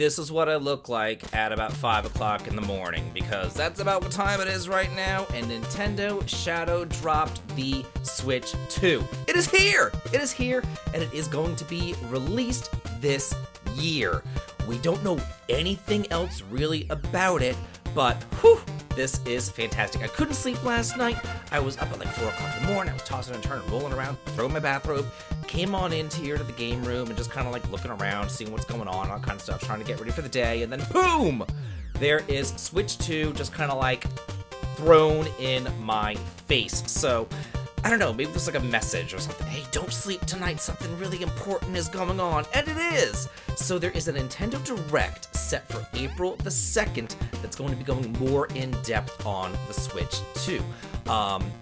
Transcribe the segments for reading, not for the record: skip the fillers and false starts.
This is what I look like at about 5 o'clock in the morning, because that's about what time it is right now, and Nintendo shadow dropped the Switch 2. It is here! It is here, and it is going to be released this year. We don't know anything else really about it, but whew, this is fantastic. I couldn't sleep last night. I was up at like 4 o'clock in the morning. I was tossing and turning, rolling around, throwing my bathrobe. Came on into here to the game room and just kind of like looking around, seeing what's going on, all kind of stuff, trying to get ready for the day. And then boom! There is Switch 2 just kind of like thrown in my face. So I don't know, maybe there's like a message or something. Hey, don't sleep tonight. Something really important is going on. And it is! So there is a Nintendo Direct set for April the 2nd that's going to be going more in depth on the Switch 2.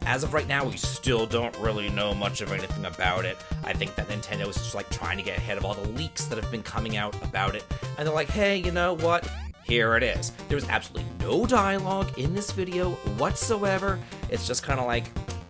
As of right now, we still don't really know much of anything about it. I think that Nintendo is just like trying to get ahead of all the leaks that have been coming out about it. And they're like, hey, you know what? Here it is. There's absolutely no dialogue in this video whatsoever. It's just kind of like,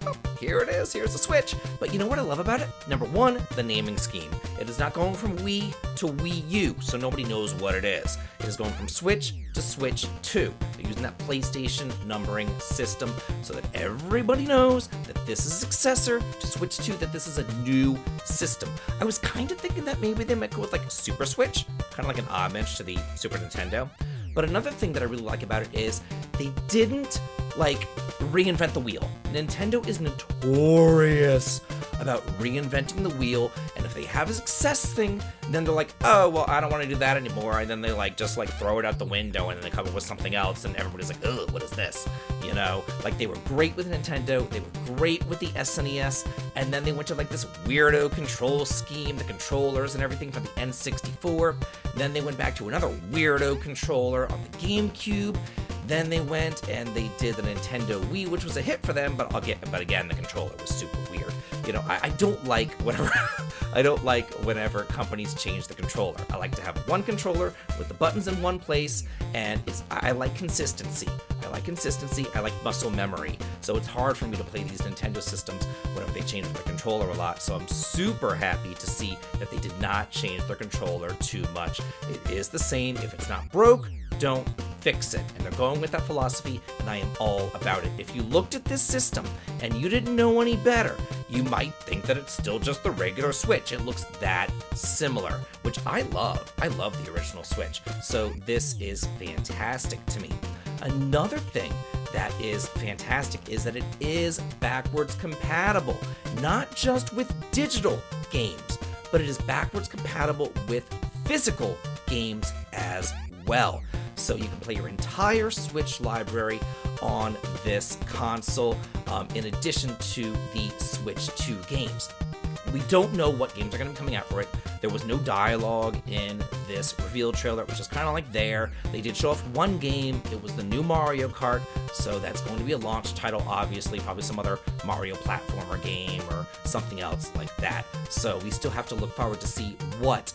oh, here it is, here's the Switch. But you know what I love about it? Number one, the naming scheme. It is not going from Wii to Wii U, so nobody knows what it is. It is going from Switch to Switch 2. They're using that PlayStation numbering system so that everybody knows that this is a successor to Switch 2, that this is a new system. I was kind of thinking that maybe they might go with like a Super Switch, kind of like an homage to the Super Nintendo. But another thing that I really like about it is they didn't like reinvent the wheel. Nintendo is notorious about reinventing the wheel, and if they have a success thing, then they're like, oh, well, I don't want to do that anymore, and then they like just like throw it out the window, and then they come up with something else, and everybody's like, ugh, what is this? You know, like they were great with Nintendo, they were great with the SNES, and then they went to like this weirdo control scheme, the controllers and everything for the N64. Then they went back to another weirdo controller on the GameCube. Then they went and they did the Nintendo Wii, which was a hit for them, but again, the controller was super weird. You know, I don't like whenever I don't like whenever companies change the controller. I like to have one controller with the buttons in one place, and I like consistency. I like muscle memory. So it's hard for me to play these Nintendo systems whenever they change the controller a lot. So I'm super happy to see that they did not change their controller too much. It is the same. If it's not broke, don't fix it. And they're going with that philosophy, and I am all about it. If you looked at this system and you didn't know any better, you might think that it's still just the regular Switch. It looks that similar, which I love. I love the original Switch. So this is fantastic to me. Another thing that is fantastic is that it is backwards compatible, not just with digital games, but it is backwards compatible with physical games as well. So you can play your entire Switch library on this console, in addition to the Switch 2 games. We don't know what games are going to be coming out for it. There was no dialogue in this reveal trailer, which is kind of like there. They did show off one game. It was the new Mario Kart, so that's going to be a launch title, obviously, probably some other Mario platformer game or something else like that. So we still have to look forward to see what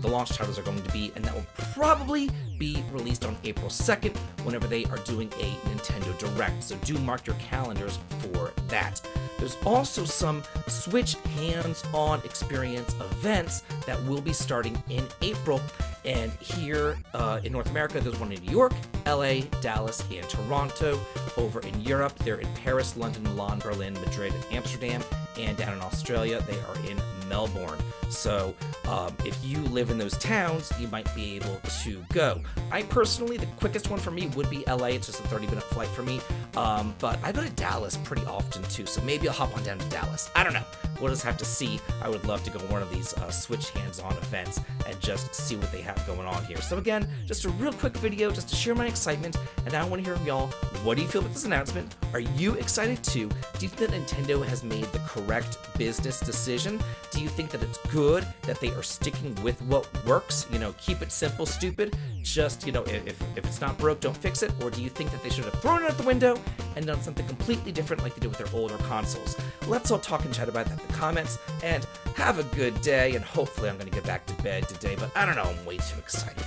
the launch titles are going to be, and that will probably be released on April 2nd whenever they are doing a Nintendo Direct. So do mark your calendars for that. There's also some Switch hands-on experience events that will be starting in April. And here in North America, there's one in New York, LA, Dallas, and Toronto. Over in Europe, they're in Paris, London, Milan, Berlin, Madrid, and Amsterdam. And down in Australia, they are in Melbourne. So if you live in those towns, you might be able to go. I personally, the quickest one for me would be LA. It's just a 30-minute flight for me. But I go to Dallas pretty often too, so maybe I'll hop on down to Dallas. I don't know. We'll just have to see. I would love to go to one of these Switch hands-on events and just see what they have going on here. So again, just a real quick video just to share my excitement, and now I want to hear from y'all. What do you feel about this announcement? Are you excited too? Do you think that Nintendo has made the correct business decision? Do you think that it's good that they are sticking with what works? You know, keep it simple, stupid. Just, you know, if it's not broke, don't fix it. Or do you think that they should have thrown it out the window and done something completely different like they did with their older consoles? Let's all talk and chat about that in the comments, and have a good day, and hopefully I'm going to get back to bed today, but I don't know, I'm way too excited.